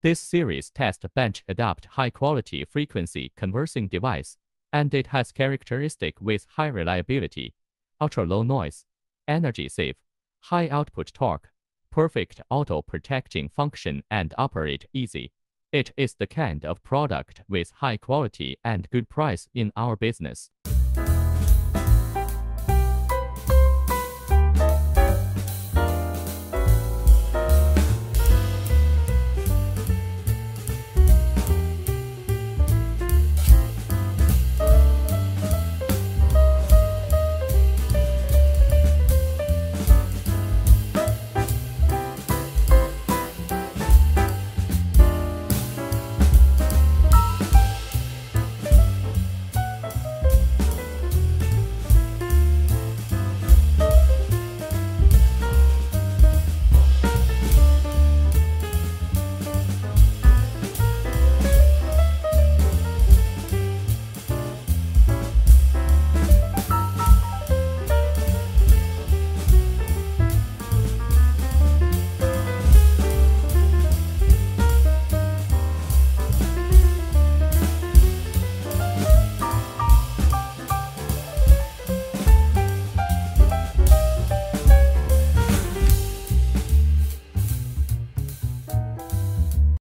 This series test bench adopt high-quality frequency conversing device, and it has characteristic with high reliability, ultra-low noise, energy save, high output torque, perfect auto-protecting function and operate easy. It is the kind of product with high quality and good price in our business.